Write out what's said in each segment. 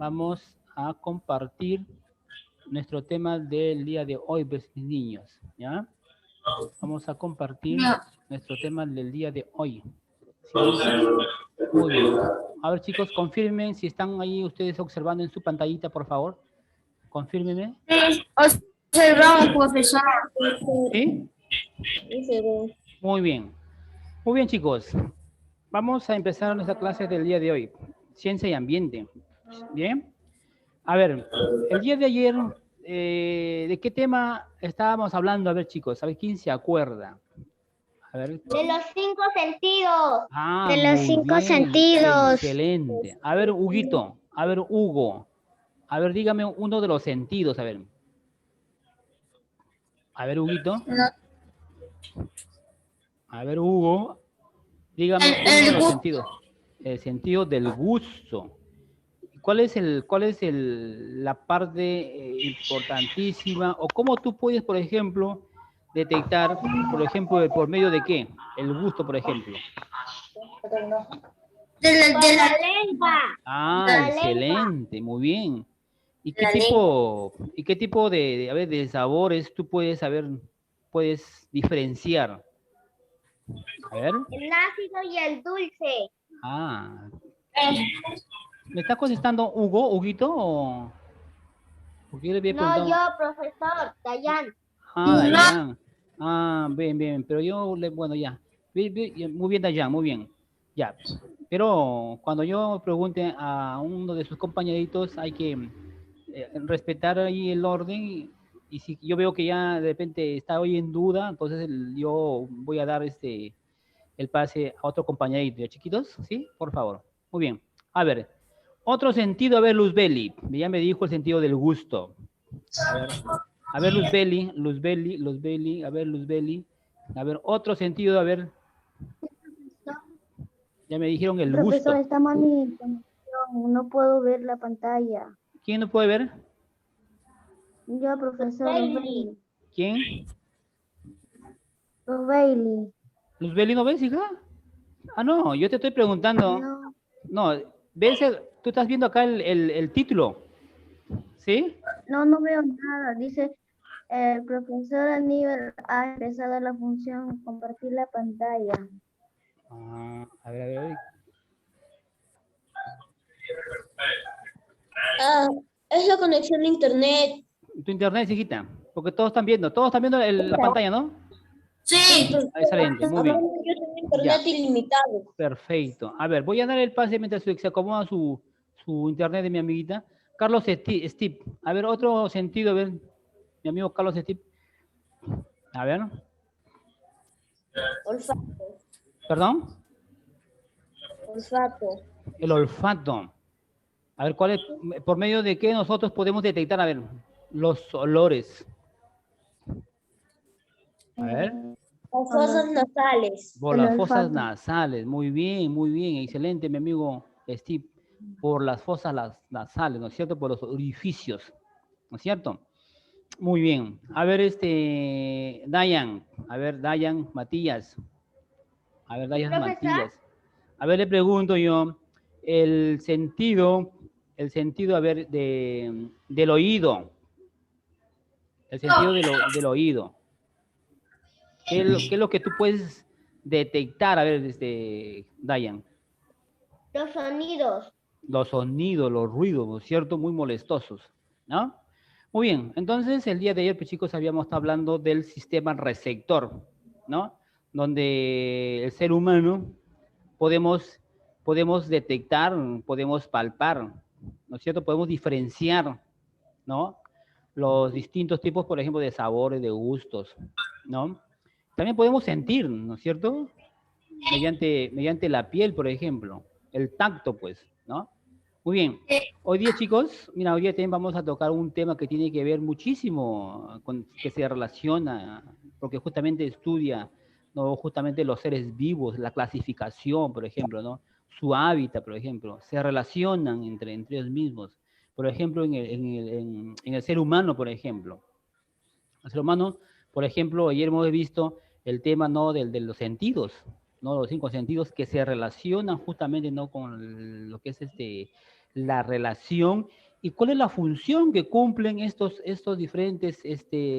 vamos a compartir nuestro tema del día de hoy, pues, mis niños, ¿ya? Vamos a compartir nuestro tema del día de hoy. ¿Sí, bonitos? Muy bien. A ver, chicos, confirmen si están ahí ustedes observando en su pantallita, por favor. Confírmenme. Observamos, profesor. ¿Sí? Muy bien. Muy bien, chicos. Vamos a empezar nuestra clase del día de hoy. Ciencia y ambiente. ¿Bien? A ver, el día de ayer, ¿de qué tema estábamos hablando? A ver, chicos, a ver quién se acuerda. A ver. De los 5 sentidos. Ah, De los muy 5 sentidos. excelente. A ver, Huguito, a ver, Hugo. A ver, dígame uno de los sentidos, a ver. A ver, Huguito. A ver, Hugo. Dígame uno de los sentidos. El sentido del gusto. ¿Cuál es la parte importantísima? O cómo tú puedes, por ejemplo, detectar, por ejemplo, por medio de qué? El gusto, por ejemplo. De la lengua. Ah, La excelente, muy bien. ¿Y qué tipo a ver, de sabores tú puedes diferenciar? A ver. El ácido y el dulce. Ah. ¿Me está contestando Hugo, Huguito? Porque yo le había No, preguntado. yo, profesor, Dayan. Ah, Dayan. Ah, bien, bien. Pero bueno, ya. Muy bien, Dayan, muy bien. Ya. Pero cuando yo pregunte a uno de sus compañeritos, hay que respetar ahí el orden. Y si yo veo que ya de repente está hoy en duda, entonces yo voy a dar el pase a otro compañerito. ¿Ya, chiquitos? ¿Sí? Por favor. Muy bien. A ver. Otro sentido, a ver, Luzbeli. Ya me dijo el sentido del gusto. A ver, Luzbeli, a ver, Luzbeli. A ver, otro sentido, a ver. Ya me dijeron el Profesor, gusto. está mal mi conexión, no puedo ver la pantalla. ¿Quién no puede ver? Yo, profesor, los Bailey. ¿Quién? Los Bailey. ¿Luzbeli no ves, hija? Ah, no, yo te estoy preguntando. No, No, ¿ves? Tú estás viendo acá el título. ¿Sí? no veo nada. Dice, el profesor Aníbal ha empezado la función compartir la pantalla. Ah, a ver. Es la conexión de internet. Tu internet, hijita. Porque todos están viendo la pantalla, ¿no? Sí. Ah, excelente, muy bien. Yo tengo internet Ya. ilimitado. Perfecto. A ver, voy a dar el pase mientras se acomoda su internet de mi amiguita. Carlos Steve. A ver, otro sentido, a ver. Mi amigo Carlos Steve. A ver. Olfato. ¿Perdón? Olfato. El olfato. A ver, por medio de qué nosotros podemos detectar, a ver, los olores. A ver. Las fosas nasales. Por las fosas nasales. Muy bien. Excelente, mi amigo Steve. Por las fosas nasales, ¿no es cierto? Por los orificios, ¿no es cierto? Muy bien. A ver, Dayan. A ver, Dayan Matías. A ver, Dayan Profesor. Matías. A ver, le pregunto yo, el sentido, a ver, del oído. El sentido del oído. ¿Qué es lo que tú puedes detectar? A ver, Dayan. Los sonidos. Los sonidos, los ruidos, ¿no es cierto? Muy molestosos, ¿no? Muy bien, entonces el día de ayer, pues chicos, habíamos estado hablando del sistema receptor, ¿no? Donde el ser humano podemos detectar, podemos palpar, ¿no es cierto? Podemos diferenciar, ¿no? Los distintos tipos, por ejemplo, de sabores, de gustos, ¿no? También podemos sentir, ¿no es cierto? Mediante la piel, por ejemplo, el tacto, pues, ¿no? Muy bien. Hoy día, chicos, mira, hoy día también vamos a tocar un tema que tiene que ver muchísimo que se relaciona, porque justamente estudia, ¿no? Justamente los seres vivos, la clasificación, por ejemplo, ¿no? Su hábitat, por ejemplo, se relacionan entre ellos mismos. Por ejemplo, en el ser humano, por ejemplo. El ser humano, por ejemplo, ayer hemos visto el tema, ¿no? de los sentidos, ¿no? Los 5 sentidos que se relacionan justamente, ¿no? Con lo que es la relación y cuál es la función que cumplen estos diferentes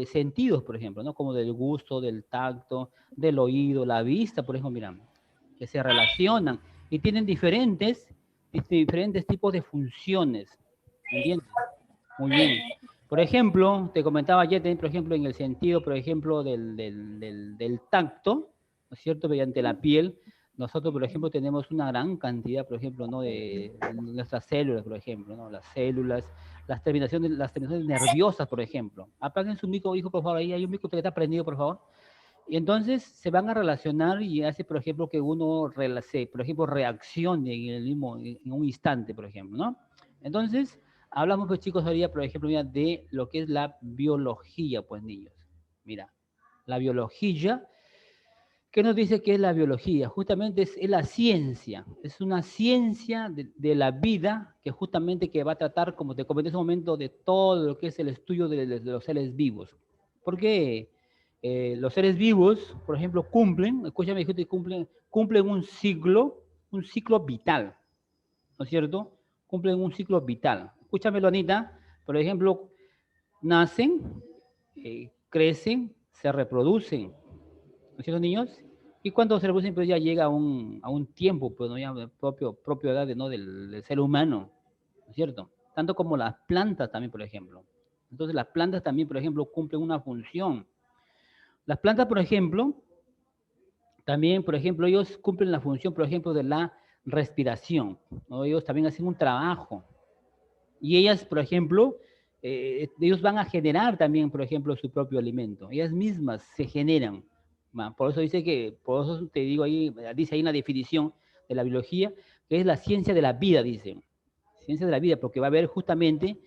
sentidos, por ejemplo, ¿no? Como del gusto, del tacto, del oído, la vista, por ejemplo, mira, que se relacionan y tienen diferentes tipos de funciones, ¿me entiendes? Muy bien. Por ejemplo, te comentaba ayer, por ejemplo, en el sentido, por ejemplo, del tacto, ¿no es cierto? Mediante la piel, nosotros, por ejemplo, tenemos una gran cantidad, por ejemplo, ¿no? De nuestras células, por ejemplo, ¿no? Las células, las terminaciones nerviosas, por ejemplo. Apaguen su micro, hijo, por favor, ahí hay un micro que está prendido, por favor. Y entonces se van a relacionar y hace, por ejemplo, que uno, por ejemplo, reaccione en un instante, por ejemplo, ¿no? Entonces, hablamos, pues, chicos, hoy día, por ejemplo, mira, de lo que es la biología, pues, niños. Mira, la biología, ¿qué nos dice que es la biología? Justamente es la ciencia, es una ciencia de la vida que justamente que va a tratar, como te comenté en ese momento, de todo lo que es el estudio de los seres vivos. ¿Por qué? Los seres vivos, por ejemplo, escúchame, hijo, cumplen un ciclo vital, ¿no es cierto? Cumplen un ciclo vital. Escúchame, Anita, por ejemplo, nacen, crecen, se reproducen, ¿no es cierto, niños? Y cuando se reproducen, pues ya llega a un tiempo, pues, ¿no? Ya propio edad, ¿no? del ser humano, ¿no es cierto? Tanto como las plantas también, por ejemplo. Entonces, las plantas también, por ejemplo, cumplen una función. Las plantas, por ejemplo, también, por ejemplo, ellos cumplen la función, por ejemplo, de la respiración, ¿no? Ellos también hacen un trabajo. Y ellas, por ejemplo, ellos van a generar también, por ejemplo, su propio alimento. Ellas mismas se generan. Por eso por eso te digo ahí, dice ahí en la definición de la biología, que es la ciencia de la vida, dice. Ciencia de la vida, porque va a ver justamente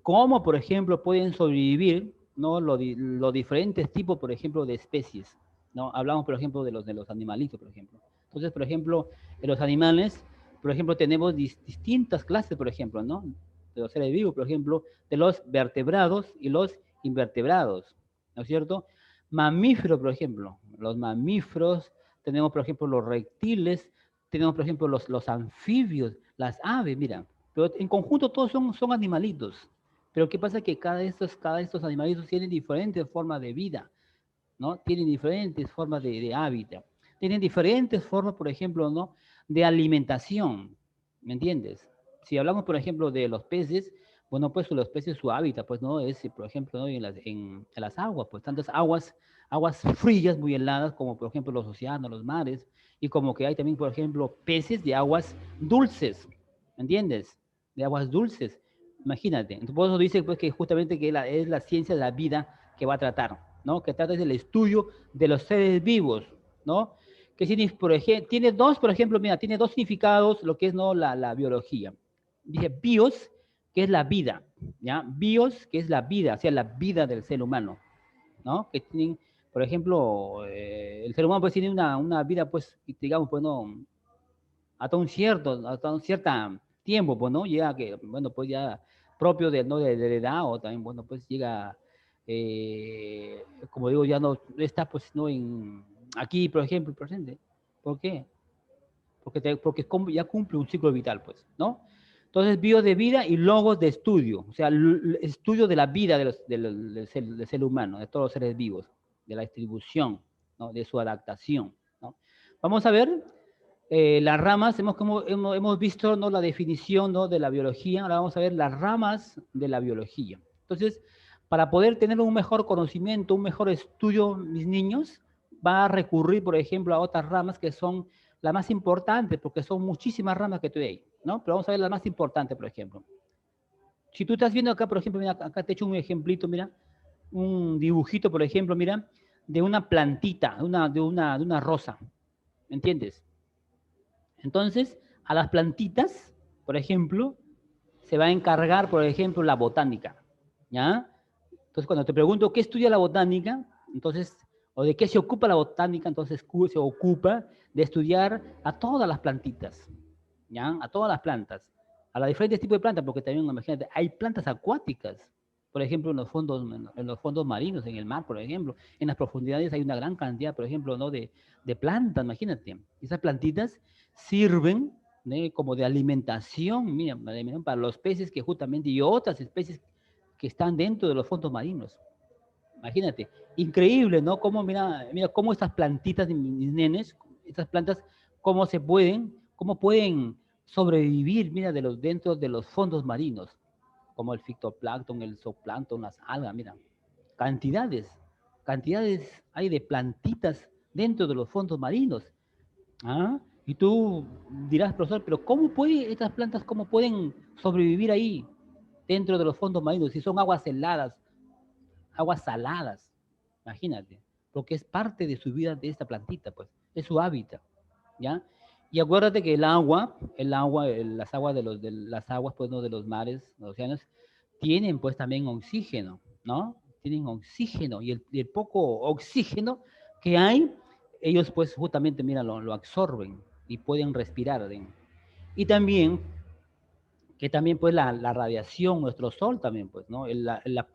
cómo, por ejemplo, pueden sobrevivir, ¿no? Los diferentes tipos, por ejemplo, de especies, ¿no? Hablamos, por ejemplo, de los animalitos, por ejemplo. Entonces, por ejemplo, en los animales, por ejemplo, tenemos distintas clases, por ejemplo, ¿no? De los seres vivos, por ejemplo, de los vertebrados y los invertebrados, ¿no es cierto? Mamíferos, por ejemplo, los mamíferos, tenemos, por ejemplo, los reptiles, tenemos, por ejemplo, los anfibios, las aves, mira, pero en conjunto todos son animalitos. Pero ¿qué pasa? Que cada de estos animalitos tienen diferentes formas de vida, ¿no? Tienen diferentes formas de hábitat. Tienen diferentes formas, por ejemplo, ¿no? De alimentación, ¿me entiendes? Si hablamos, por ejemplo, de los peces, bueno, pues los peces, su hábitat, pues, ¿no? Es, por ejemplo, ¿no? en las aguas, pues, tantas aguas frías, muy heladas, como, por ejemplo, los océanos, los mares, y como que hay también, por ejemplo, peces de aguas dulces, ¿me entiendes? De aguas dulces, imagínate. Entonces, por eso dice, pues, que justamente que es la ciencia de la vida que va a tratar, ¿no? Que trata del estudio de los seres vivos, ¿no? Que tiene dos, por ejemplo, mira, tiene dos significados lo que es, ¿no? La biología. Dice bios, que es la vida, ¿ya? Bios, que es la vida, o sea, la vida del ser humano, ¿no? Que tienen, por ejemplo, el ser humano pues tiene una vida, pues, digamos, pues, no, hasta un cierto tiempo, pues, ¿no? Llega que, bueno, pues ya propio ¿no? de la edad, o también, bueno, pues llega, como digo, ya no está, pues, no aquí, por ejemplo, presente. ¿Por qué? Porque ya cumple un ciclo vital, pues, ¿no? Entonces, bio de vida y logos de estudio, o sea, estudio de la vida del ser humano, de todos los seres vivos, de la distribución, ¿no? De su adaptación, ¿no? Vamos a ver las ramas, hemos visto, ¿no? La definición, ¿no? De la biología, ahora vamos a ver las ramas de la biología. Entonces, para poder tener un mejor conocimiento, un mejor estudio, mis niños, va a recurrir, por ejemplo, a otras ramas que son las más importantes, porque son muchísimas ramas que hay, ¿no? Pero vamos a ver las más importantes, por ejemplo. Si tú estás viendo acá, por ejemplo, mira, acá te he hecho un ejemplito, mira, un dibujito, por ejemplo, mira, de una plantita, de una rosa, ¿me entiendes? Entonces, a las plantitas, por ejemplo, se va a encargar, por ejemplo, la botánica, ¿ya? Entonces, cuando te pregunto qué estudia la botánica, entonces, o de qué se ocupa la botánica, entonces se ocupa de estudiar a todas las plantitas, ¿ya? A todas las plantas, a los diferentes tipos de plantas, porque también, imagínate, hay plantas acuáticas, por ejemplo, en los fondos marinos, en el mar, por ejemplo, en las profundidades hay una gran cantidad, por ejemplo, ¿no? de plantas, imagínate. Esas plantitas sirven ¿no? Como de alimentación, mira, para los peces que justamente y otras especies que están dentro de los fondos marinos. Imagínate, increíble, ¿no? Cómo, mira cómo estas plantitas de mis nenes, estas plantas, cómo pueden sobrevivir, mira, dentro de los fondos marinos, como el fitoplancton, el zooplancton, las algas, mira, cantidades, cantidades hay de plantitas dentro de los fondos marinos. ¿Ah? Y tú dirás, profesor, pero estas plantas, cómo pueden sobrevivir ahí, dentro de los fondos marinos, si son aguas heladas, aguas saladas? Imagínate, porque es parte de su vida de esta plantita, pues, es su hábitat, ¿ya? Y acuérdate que las aguas las aguas, pues, ¿no? De los mares, los océanos, tienen, pues, también oxígeno, ¿no? Tienen oxígeno, y el poco oxígeno que hay, ellos, pues, justamente, mira, lo absorben y pueden respirar. Y también, pues, la radiación, nuestro sol también, pues, ¿no? Los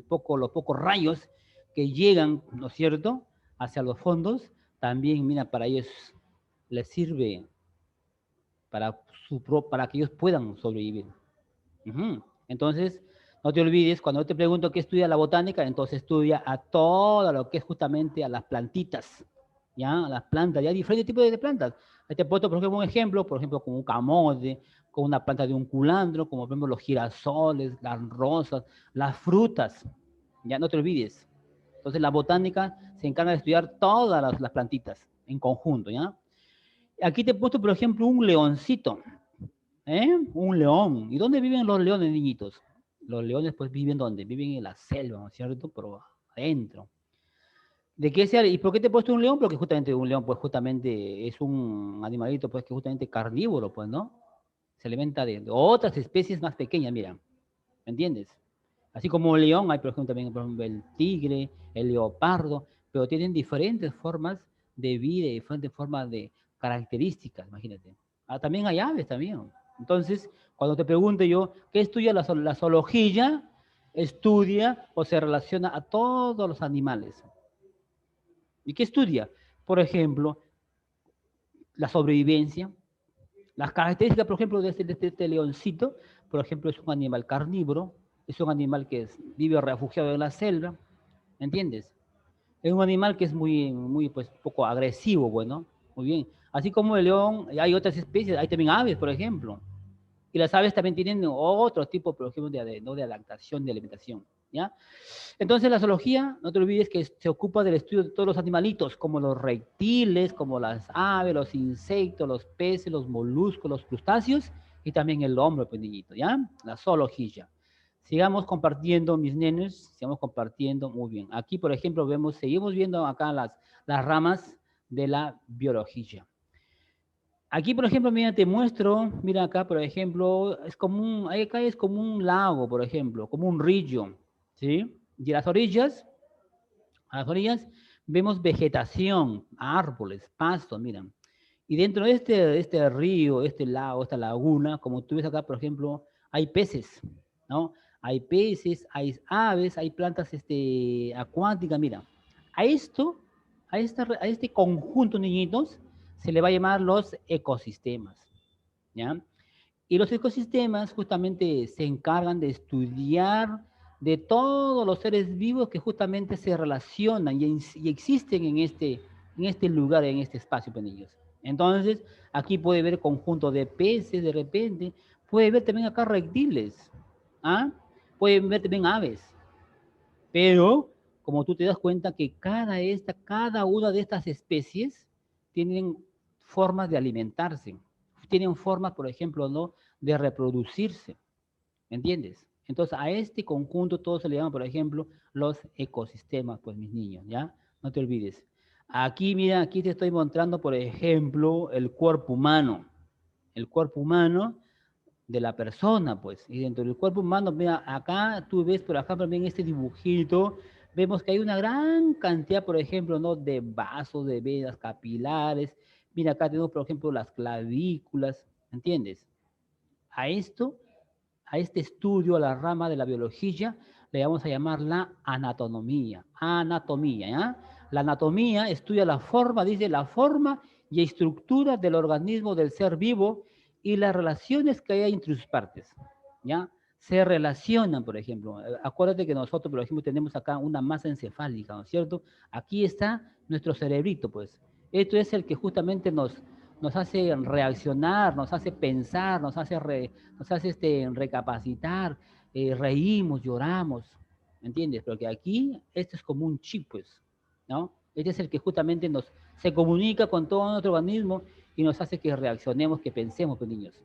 pocos rayos que llegan, ¿no es cierto?, hacia los fondos, también, mira, para ellos les sirve para que ellos puedan sobrevivir. Ujú. Entonces, no te olvides, cuando yo te pregunto qué estudia la botánica, entonces estudia a todo lo que es justamente a las plantitas, ¿ya? A las plantas, ya hay diferentes tipos de plantas. Ahí te puedo, por ejemplo, un ejemplo, por ejemplo, como un camote, con una planta de un culandro, como por ejemplo los girasoles, las rosas, las frutas, ya no te olvides. Entonces la botánica se encarga de estudiar todas las plantitas en conjunto, ¿ya? Aquí te he puesto, por ejemplo, un leoncito, ¿eh? Un león. ¿Y dónde viven los leones, niñitos? Los leones, pues, ¿viven dónde? Viven en la selva, ¿no es cierto? Pero adentro. ¿De qué sea? ¿Y por qué te he puesto un león? Porque justamente un león, pues, justamente es un animalito, pues, que justamente carnívoro, pues, ¿no? Se alimenta de otras especies más pequeñas, mira. ¿Me entiendes? Así como el león, hay, por ejemplo, también, por ejemplo, el tigre, el leopardo, pero tienen diferentes formas de vida, diferentes formas de características, imagínate. Ah, también hay aves, también. Entonces, cuando te pregunte yo, ¿qué estudia la zoología? Estudia o se relaciona a todos los animales. ¿Y qué estudia? Por ejemplo, la sobrevivencia, las características, por ejemplo, de este leoncito, por ejemplo, es un animal carnívoro, es un animal que vive refugiado en la selva, ¿me entiendes? Es un animal que es muy, pues, poco agresivo, bueno, muy bien. Así como el león, hay otras especies, hay también aves, por ejemplo. Y las aves también tienen otro tipo, por ejemplo, no de adaptación, de alimentación, ¿ya? Entonces la zoología, no te olvides que se ocupa del estudio de todos los animalitos, como los reptiles, como las aves, los insectos, los peces, los moluscos, los crustáceos, y también el hombre, pues, niñito, ¿ya? La zoología. Sigamos compartiendo, mis nenes, sigamos compartiendo, muy bien. Aquí, por ejemplo, seguimos viendo acá las ramas de la biología. Aquí, por ejemplo, mira, te muestro, mira acá, por ejemplo, acá es como un lago, por ejemplo, como un río, ¿sí? Y a las orillas vemos vegetación, árboles, pastos, miren. Y dentro de este río, este lago, esta laguna, como tú ves acá, por ejemplo, hay peces, ¿no? Hay peces, hay aves, hay plantas acuáticas, mira. A esto, a este conjunto, niñitos, se le va a llamar los ecosistemas, ¿ya? Y los ecosistemas justamente se encargan de estudiar de todos los seres vivos que justamente se relacionan y existen en este lugar, en este espacio, penillos. Entonces, aquí puede ver conjunto de peces de repente, puede ver también acá reptiles, ¿ah? Puede ver también aves, pero como tú te das cuenta que cada una de estas especies tienen formas de alimentarse, tienen formas, por ejemplo, ¿no?, de reproducirse, ¿me entiendes? Entonces, a este conjunto todo se le llama, por ejemplo, los ecosistemas, pues, mis niños, ¿ya? No te olvides. Aquí, mira, aquí te estoy mostrando, por ejemplo, el cuerpo humano. El cuerpo humano de la persona, pues. Y dentro del cuerpo humano, mira, acá tú ves por acá también este dibujito, vemos que hay una gran cantidad, por ejemplo, ¿no?, de vasos, de venas capilares. Mira, acá tenemos, por ejemplo, las clavículas, ¿entiendes? A esto, a este estudio, a la rama de la biología, le vamos a llamar la anatomía. Anatomía, ¿ya? La anatomía estudia la forma, dice, la forma y estructura del organismo del ser vivo y las relaciones que hay entre sus partes, ¿ya? Se relacionan, por ejemplo. Acuérdate que nosotros, por ejemplo, tenemos acá una masa encefálica, ¿no es cierto? Aquí está nuestro cerebrito, pues. Esto es el que justamente nos hace reaccionar, nos hace pensar, nos hace recapacitar, reímos, lloramos, ¿me entiendes? Porque aquí, esto es como un chip, pues, ¿no? Este es el que justamente se comunica con todo nuestro organismo y nos hace que reaccionemos, que pensemos, pues, niños.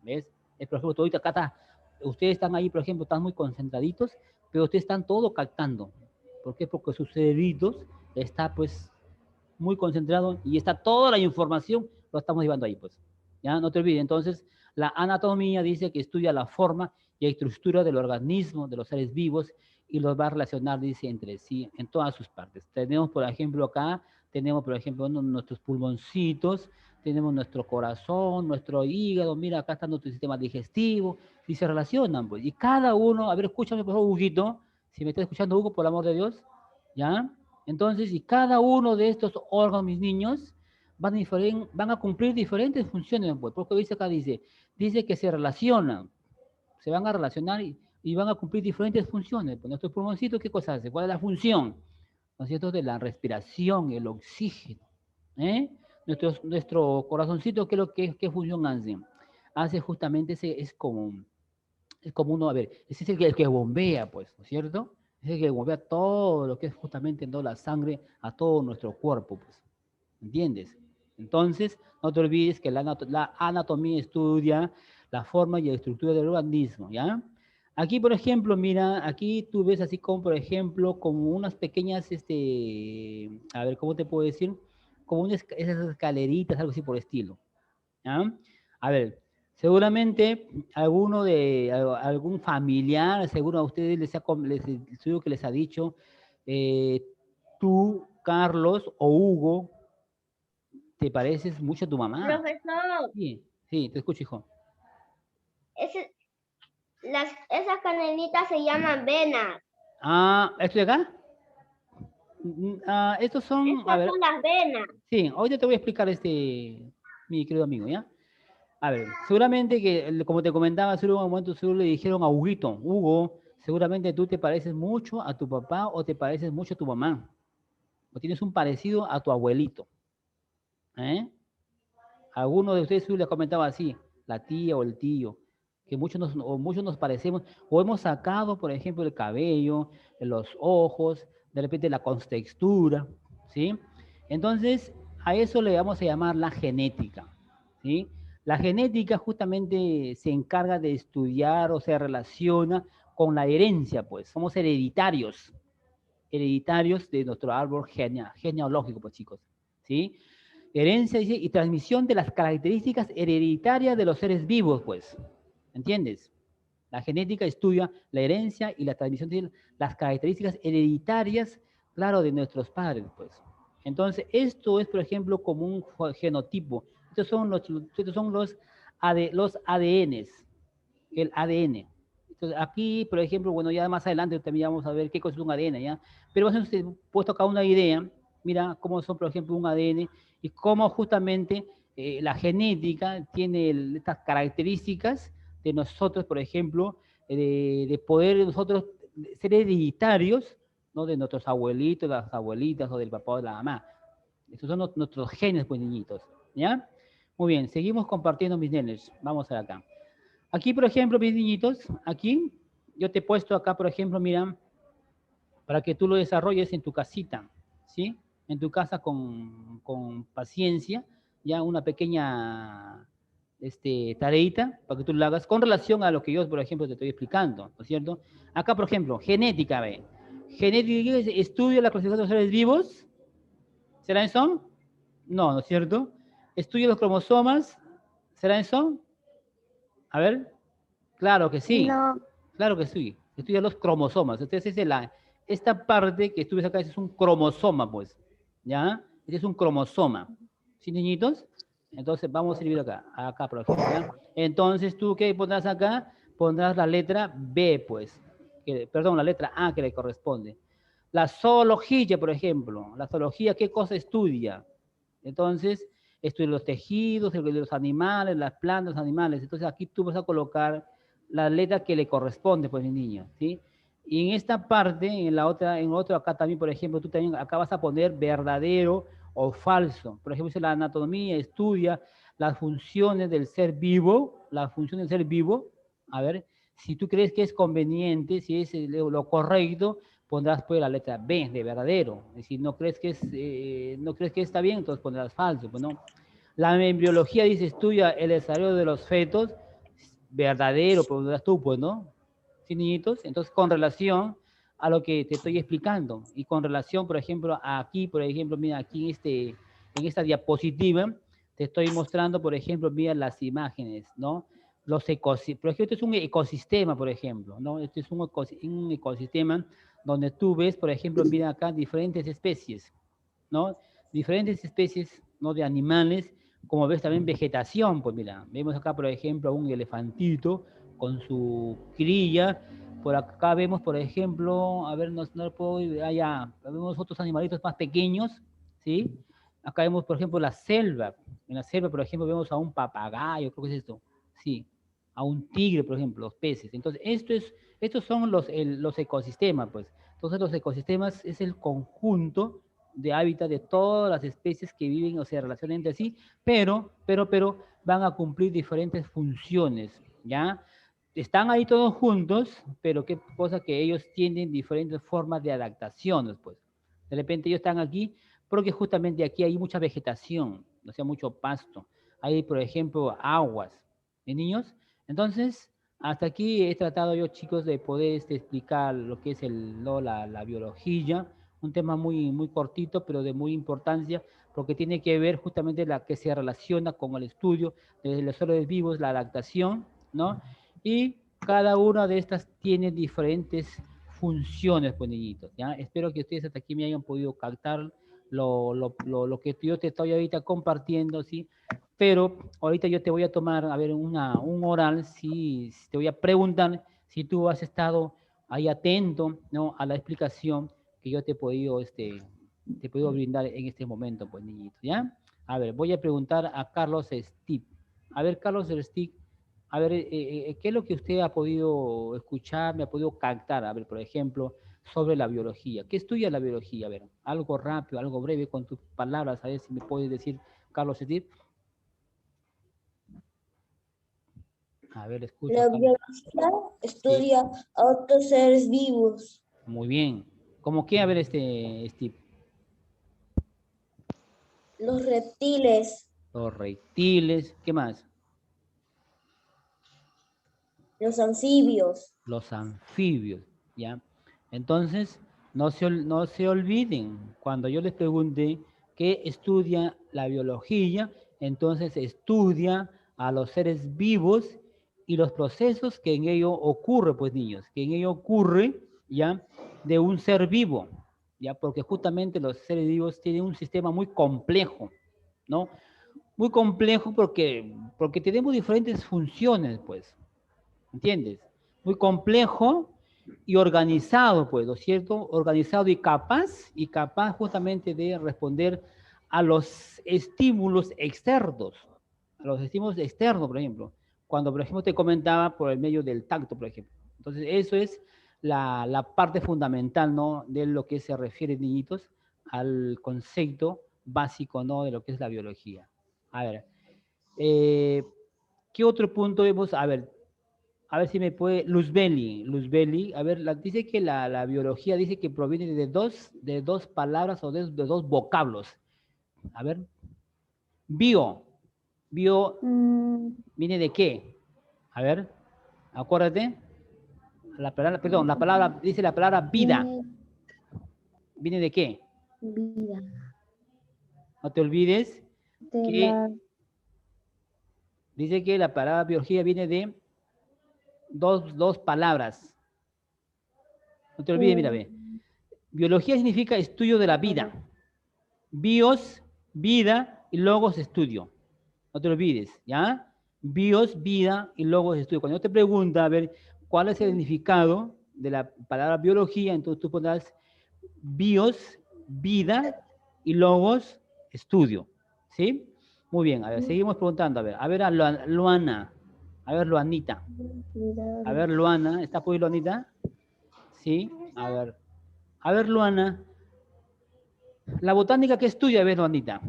¿Ves? Por ejemplo, ahorita acá está, ustedes están ahí, por ejemplo, están muy concentraditos, pero ustedes están todo captando. ¿Por qué? Porque sus cerebritos está, pues, muy concentrado y está toda la información, lo estamos llevando ahí, pues. Ya, no te olvides. Entonces, la anatomía dice que estudia la forma y estructura del organismo, de los seres vivos, y los va a relacionar, dice, entre sí, en todas sus partes. Tenemos, por ejemplo, acá, tenemos, por ejemplo, nuestros pulmoncitos, tenemos nuestro corazón, nuestro hígado, mira, acá está nuestro sistema digestivo, y se relacionan, pues. Y cada uno, a ver, escúchame, por favor, Huguito, si me está escuchando, Hugo, por el amor de Dios, ¿ya? Entonces, y cada uno de estos órganos, mis niños, van a cumplir diferentes funciones, pues, porque dice acá, dice que se relacionan, se van a relacionar y van a cumplir diferentes funciones. Pues nuestro pulmoncito, ¿qué cosa hace? ¿Cuál es la función? ¿No es cierto? De la respiración, el oxígeno. ¿Eh? Nuestro corazoncito, ¿qué función hace? Hace justamente es como uno, a ver, ese es el que bombea, pues, ¿no es cierto? Es el que bombea todo lo que es justamente toda la sangre a todo nuestro cuerpo, pues, ¿entiendes? Entonces, no te olvides que la anatomía estudia la forma y la estructura del organismo, ¿ya? Aquí, por ejemplo, mira, aquí tú ves así como, por ejemplo, como unas pequeñas, a ver, ¿cómo te puedo decir? Como esas escaleritas, algo así por estilo, ¿ya? A ver, seguramente algún familiar, seguro a ustedes seguro que les ha dicho, tú, Carlos o Hugo, te pareces mucho a tu mamá. Profesor, Sí, sí, te escucho, hijo. esas canelitas se llaman venas. Ah, ¿esto de acá? Estos son, a Estas ver, son las venas. sí, ahorita te voy a explicar mi querido amigo, ¿ya? A ver, seguramente que, como te comentaba, seguro en un momento seguro le dijeron a Huguito, Hugo, seguramente tú te pareces mucho a tu papá o te pareces mucho a tu mamá, o tienes un parecido a tu abuelito, ¿eh? Alguno de ustedes seguro les comentaba así, la tía o el tío, que muchos nos parecemos, o hemos sacado, por ejemplo, el cabello, los ojos, de repente la contextura, ¿sí? Entonces, a eso le vamos a llamar la genética, ¿sí? La genética justamente se encarga de estudiar o se relaciona con la herencia, pues, somos hereditarios de nuestro árbol genealógico, pues, chicos, ¿sí? Herencia dice, y transmisión de las características hereditarias de los seres vivos, pues. ¿Entiendes? La genética estudia la herencia y la transmisión de las características hereditarias, claro, de nuestros padres, pues. Entonces, esto es, por ejemplo, como un genotipo. Estos son los ADNs, el ADN. Entonces, aquí, por ejemplo, bueno, ya más adelante también vamos a ver qué cosa es un ADN, ¿ya? Pero hemos puesto acá una idea, mira cómo son, por ejemplo, un ADN y cómo justamente la genética tiene estas características de nosotros, por ejemplo, de poder nosotros ser hereditarios, ¿no? De nuestros abuelitos, las abuelitas o del papá o de la mamá. Estos son nuestros genes, pues, niñitos, ¿ya? Muy bien, seguimos compartiendo mis nenes. Vamos a ver acá. Aquí, por ejemplo, mis niñitos, aquí, yo te he puesto acá, por ejemplo, mira, para que tú lo desarrolles en tu casita, ¿sí? En tu casa con paciencia, ya una pequeña tareita para que tú lo hagas con relación a lo que yo, por ejemplo, te estoy explicando, ¿no es cierto? Acá, por ejemplo, genética, ¿ve? Genética es estudio de la clasificación de los seres vivos. ¿Será eso? No, ¿no es cierto? Estudio de los cromosomas. ¿Será eso? A ver. Claro que sí. No, Claro que sí. Estudia los cromosomas. Entonces, esta parte que estuves acá es un cromosoma, pues. ¿Ya? Este es un cromosoma. ¿Sí, niñitos? Entonces, vamos a escribir acá. Acá, por ejemplo. ¿Ya? Entonces, ¿tú qué pondrás acá? Pondrás la letra B, pues. Perdón, la letra A que le corresponde. La zoología, por ejemplo. La zoología, ¿qué cosa estudia? Entonces, esto de los tejidos, de los animales, las plantas, los animales. Entonces aquí tú vas a colocar la letra que le corresponde, pues, mi niño, ¿sí? Y en esta parte, en otro acá también, por ejemplo, tú también acá vas a poner verdadero o falso. Por ejemplo, dice la anatomía estudia las funciones del ser vivo, la función del ser vivo. A ver, si tú crees que es conveniente, si es lo correcto, pondrás pues la letra B de verdadero. Es decir, no crees que está bien, entonces pondrás falso, pues no. La embriología dice estudia el desarrollo de los fetos, verdadero, pondrás tú, pues, ¿no? ¿Sí, niñitos? Entonces, con relación a lo que te estoy explicando y con relación, por ejemplo, aquí, por ejemplo, mira, aquí en esta diapositiva, te estoy mostrando, por ejemplo, mira las imágenes, ¿no? Por ejemplo, esto es un ecosistema, por ejemplo, ¿no? Este es un ecosistema donde tú ves, por ejemplo, mira acá diferentes especies, ¿no? Diferentes especies, ¿no? De animales, como ves también vegetación, pues mira, vemos acá, por ejemplo, un elefantito con su crilla, por acá vemos, por ejemplo, a ver, no lo puedo ir allá, vemos otros animalitos más pequeños, ¿sí? Acá vemos, por ejemplo, la selva. En la selva, por ejemplo, vemos a un papagayo, creo que es esto, sí, a un tigre, por ejemplo, los peces. Entonces, estos son los ecosistemas, pues. Entonces, los ecosistemas es el conjunto de hábitat de todas las especies que viven o se relacionan entre sí, pero van a cumplir diferentes funciones, ¿ya? Están ahí todos juntos, pero qué cosa que ellos tienen diferentes formas de adaptaciones, pues. De repente ellos están aquí porque justamente aquí hay mucha vegetación, o sea, mucho pasto. Hay, por ejemplo, aguas, ¿de niños? Entonces, hasta aquí he tratado yo, chicos, de poder explicar lo que es la biología, un tema muy cortito, pero de muy importancia, porque tiene que ver justamente la que se relaciona con el estudio de los seres vivos, la adaptación, ¿no? Y cada una de estas tiene diferentes funciones, pues, niñitos, ¿ya? Espero que ustedes hasta aquí me hayan podido captar lo que yo te estoy ahorita compartiendo, ¿sí? Pero ahorita yo te voy a tomar, a ver, un oral, ¿sí? Te voy a preguntar si tú has estado ahí atento, ¿no? A la explicación que yo te he podido brindar en este momento, pues, niñitos, ¿ya? A ver, voy a preguntar a Carlos Steve. A ver, Carlos Steve, a ver, ¿qué es lo que usted ha podido escuchar, me ha podido captar? A ver, por ejemplo, sobre la biología. ¿Qué estudia la biología? A ver, algo rápido, algo breve, con tus palabras, a ver si me puedes decir, Carlos Steve. A ver, escucho. La Carlos. biología Sí, estudia a otros seres vivos, muy bien. ¿Cómo qué? A ver, Steve. los reptiles, Los reptiles, ¿qué más? los anfibios, Los anfibios, ¿ya? Entonces, no se olviden, cuando yo les pregunte qué estudia la biología, entonces estudia a los seres vivos y los procesos que en ello ocurre, pues, niños, que en ello ocurre, ¿ya? De un ser vivo, ¿ya? Porque justamente los seres vivos tienen un sistema muy complejo, ¿no? Muy complejo porque tenemos diferentes funciones, pues, ¿entiendes? Muy complejo y organizado, pues, ¿no es cierto? Organizado y capaz justamente de responder a los estímulos externos, por ejemplo, cuando, por ejemplo, te comentaba por el medio del tacto, por ejemplo. Entonces, eso es la parte fundamental, ¿no? De lo que se refiere, niñitos, al concepto básico, ¿no? De lo que es la biología. A ver, eh, ¿qué otro punto vemos? A ver si me puede, Luzbeli, a ver, dice que la biología dice que proviene de dos palabras o de dos vocablos. A ver, bio, bio viene de qué? A ver, acuérdate, perdón, dice la palabra vida, Viene ¿viene de qué? vida. No te olvides De que la dice que la palabra biología viene de dos palabras. No te olvides, mira, ve. Biología significa estudio de la vida. Bios, vida, y logos, estudio. No te olvides, ¿ya? Bios, vida, y logos, estudio. Cuando yo te pregunto, a ver, ¿cuál es el significado de la palabra biología? Entonces tú pondrás bios, vida, y logos, estudio. ¿Sí? Muy bien, a ver, seguimos preguntando. A ver a Luana. A ver, Luanita. A ver, Luana. ¿Está por ahí, Luanita? Sí. A ver, Luana. La botánica, ¿qué estudia? A ver, Luanita.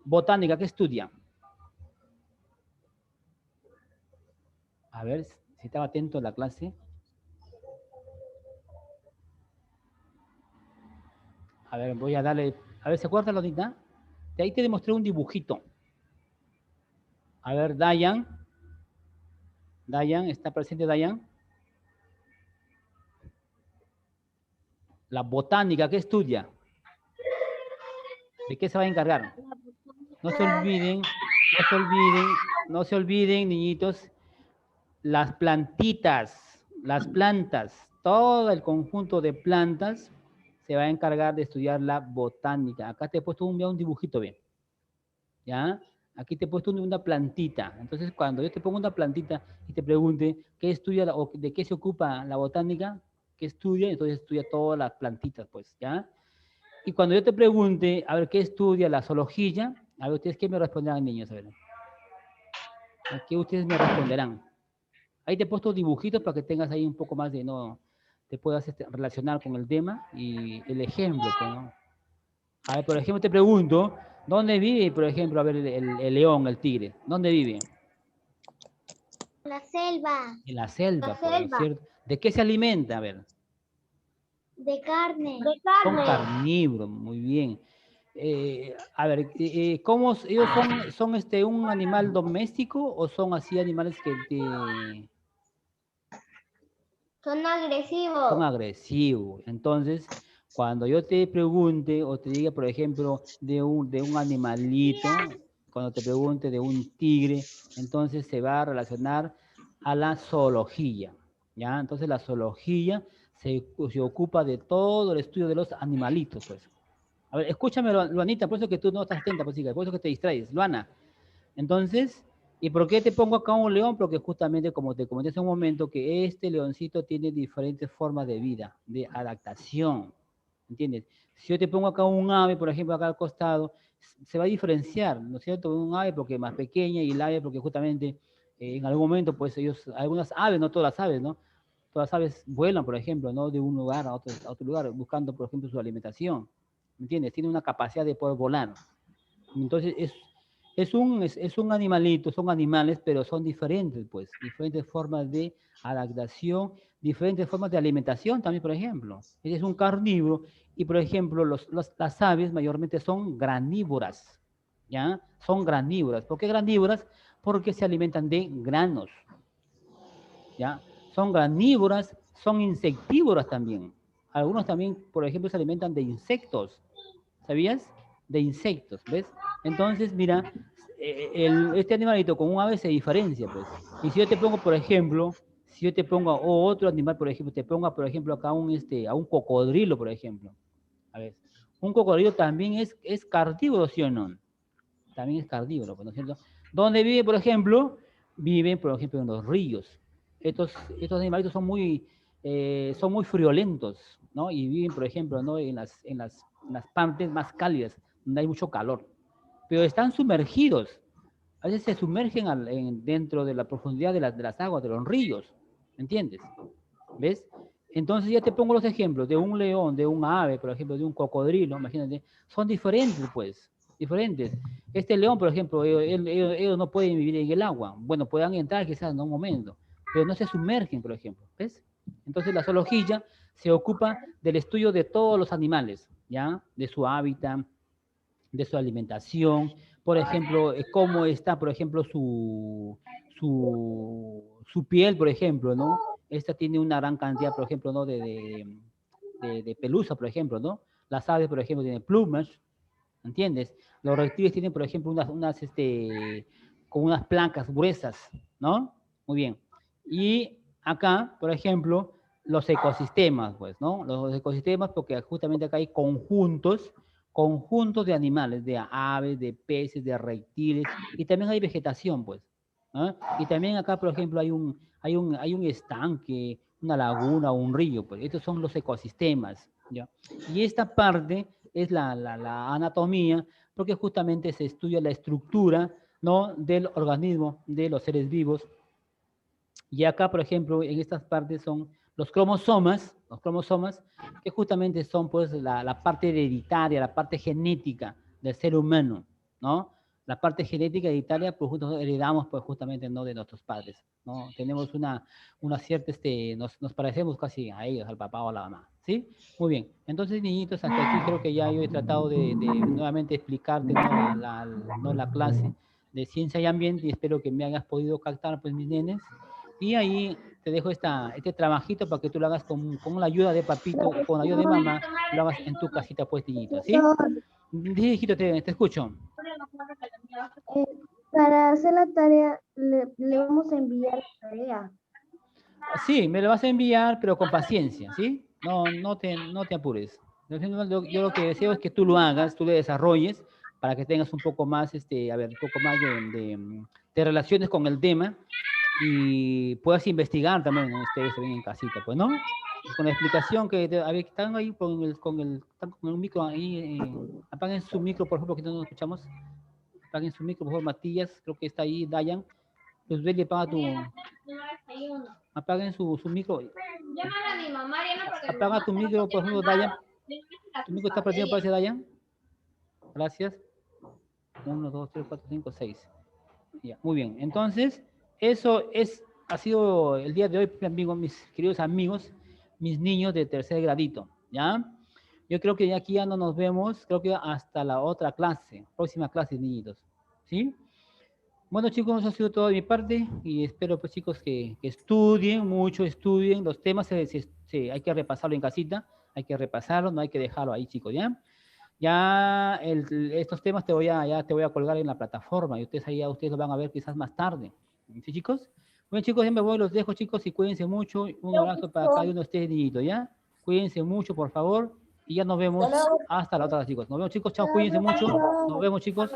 Botánica, ¿qué estudia? A ver, si estaba atento a la clase. A ver, voy a darle... A ver, ¿se acuerda, Luanita? De ahí te demostré un dibujito. A ver, Dayan. Dayan, ¿está presente Dayan? La botánica, ¿qué estudia? ¿De qué se va a encargar? No se olviden, no se olviden, no se olviden, niñitos, las plantitas, las plantas, todo el conjunto de plantas se va a encargar de estudiar la botánica. Acá te he puesto un dibujito, bien. ¿Ya? Aquí te he puesto una plantita. Entonces, cuando yo te pongo una plantita y te pregunte qué estudia o de qué se ocupa la botánica, qué estudia, entonces estudia todas las plantitas, pues, ¿ya? Y cuando yo te pregunte, a ver, ¿qué estudia la zoología? A ver, ¿ustedes qué me responderán, niños? A ver, ¿qué ustedes me responderán? Ahí te he puesto dibujitos para que tengas ahí un poco más de, no, te puedas relacionar con el tema y el ejemplo, pues, ¿no? A ver, por ejemplo, te pregunto, ¿dónde vive, por ejemplo, a ver, el león, el tigre? ¿Dónde vive? La selva. En la selva, La pues, ¿no es selva. cierto? ¿De qué se alimenta? A ver. De carne. De Son carne. carnívoros, muy bien. A ver, ¿cómo ellos son un animal doméstico o son así animales que Son son agresivos. agresivos? Entonces, cuando yo te pregunte o te diga, por ejemplo, de un animalito, cuando te pregunte de un tigre, entonces se va a relacionar a la zoología, ¿ya? Entonces la zoología se ocupa de todo el estudio de los animalitos, pues. A ver, escúchame, Luanita, por eso que tú no estás atenta, pues, hija, por eso que te distraes. Luana, entonces, ¿y por qué te pongo acá un león? Porque justamente, como te comenté hace un momento, que este leoncito tiene diferentes formas de vida, de adaptación, ¿entiendes? Si yo te pongo acá un ave, por ejemplo, acá al costado, se va a diferenciar, ¿no es cierto? Un ave porque es más pequeña y el ave porque justamente en algún momento, pues ellos, algunas aves, no todas las aves, ¿no? Todas las aves vuelan, por ejemplo, ¿no? De un lugar a otro lugar, buscando, por ejemplo, su alimentación. ¿Me entiendes? Tiene una capacidad de poder volar. Entonces, es un animalito, son animales, pero son diferentes, pues, diferentes formas de adaptación, diferentes formas de alimentación también, por ejemplo. Ese es un carnívoro y, por ejemplo, las aves mayormente son granívoras, ¿ya? Son granívoras. ¿Por qué granívoras? Porque se alimentan de granos, ¿ya? Son granívoras, son insectívoras también. Algunos también, por ejemplo, se alimentan de insectos. ¿Sabías? De insectos, ¿ves? Entonces, mira, este animalito con un ave se diferencia, pues. Y si yo te pongo, por ejemplo, si yo te pongo o otro animal, por ejemplo, te ponga, por ejemplo, acá a un cocodrilo, por ejemplo. A ver, un cocodrilo también es carnívoro, ¿sí o no? También es carnívoro, ¿no es cierto? ¿Dónde vive, por ejemplo? Viven, por ejemplo, en los ríos. Estos animalitos son muy friolentos, ¿no? Y viven, por ejemplo, ¿no? En las partes más cálidas, donde hay mucho calor. Pero están sumergidos. A veces se sumergen dentro de la profundidad de las aguas, de los ríos. ¿Entiendes? ¿Ves? Entonces ya te pongo los ejemplos de un león, de un ave, por ejemplo, de un cocodrilo, imagínate. Son diferentes, pues. Diferentes. Este león, por ejemplo, ellos no pueden vivir en el agua. Bueno, puedan entrar quizás en un momento, pero no se sumergen, por ejemplo. ¿Ves? Entonces la zoología se ocupa del estudio de todos los animales, ¿ya? De su hábitat, de su alimentación, por ejemplo, cómo está, por ejemplo, su piel, por ejemplo, ¿no? Esta tiene una gran cantidad, por ejemplo, ¿no? de pelusa, por ejemplo, ¿no? Las aves, por ejemplo, tienen plumage, ¿entiendes? Los reptiles tienen, por ejemplo, con unas placas gruesas, ¿no? Muy bien. Y acá, por ejemplo, los ecosistemas, pues, ¿no? Los ecosistemas, porque justamente acá hay conjuntos de animales, de aves, de peces, de reptiles, y también hay vegetación, pues, ¿no? Y también acá, por ejemplo, hay un estanque, una laguna, un río, pues, estos son los ecosistemas, ¿ya? Y esta parte es la anatomía, porque justamente se estudia la estructura, ¿no?, del organismo de los seres vivos. Y acá, por ejemplo, en estas partes son los cromosomas, que justamente son pues la parte hereditaria, la parte genética del ser humano, ¿no? La parte genética hereditaria, pues nosotros heredamos pues justamente, ¿no?, de nuestros padres, ¿no? Tenemos una cierta, nos parecemos casi a ellos, al papá o a la mamá, ¿sí? Muy bien. Entonces, niñitos, hasta aquí creo que ya yo he tratado de nuevamente explicarte, ¿no?, la clase de ciencia y ambiente, y espero que me hayas podido captar, pues, mis nenes. Y ahí te dejo este trabajito para que tú lo hagas con la ayuda de papito o con la ayuda de mamá, lo hagas en tu casita, pues, niñito, ¿sí? Sí, hijito, te escucho. Eh, para hacer la tarea, le vamos a enviar la tarea. Sí, me lo vas a enviar, pero con paciencia, ¿sí? No te apures. Yo lo que deseo es que tú lo hagas, tú lo desarrolles, para que tengas un poco más, un poco más de relaciones con el tema y puedas investigar también, ¿no?, ustedes también en casita, pues, ¿no? Con la explicación a ver, están ahí están con el micro ahí, apaguen su micro, por favor, que no nos escuchamos. Apaguen su micro, por favor, Matías, creo que está ahí, Dayan. Luzbeli, apaguen su micro. Llámala a mi mamá, Apaga tu micro, por favor, Dayan. ¿Tu micro está prendido, parece, Dayan? Gracias. 1, 2, 3, 4, 5, 6. Ya, muy bien. Entonces, ha sido el día de hoy, mis queridos amigos, mis niños de tercer gradito, ¿ya? Yo creo que de aquí ya no nos vemos, creo que hasta la otra clase, próxima clase, niñitos, ¿sí? Bueno, chicos, eso ha sido todo de mi parte y espero, pues, chicos, que estudien mucho, estudien. Los temas hay que repasarlo en casita, hay que repasarlo, no hay que dejarlo ahí, chicos, ¿ya? Ya estos temas ya te voy a colgar en la plataforma y ustedes lo van a ver quizás más tarde. ¿Sí, chicos? Bueno, chicos, ya me voy, los dejo, chicos, y cuídense mucho. Un abrazo para cada uno de ustedes, niñitos, ¿ya? Cuídense mucho, por favor, y ya nos vemos hasta la otra, chicos. Nos vemos, chicos, chao, cuídense mucho. Nos vemos, chicos.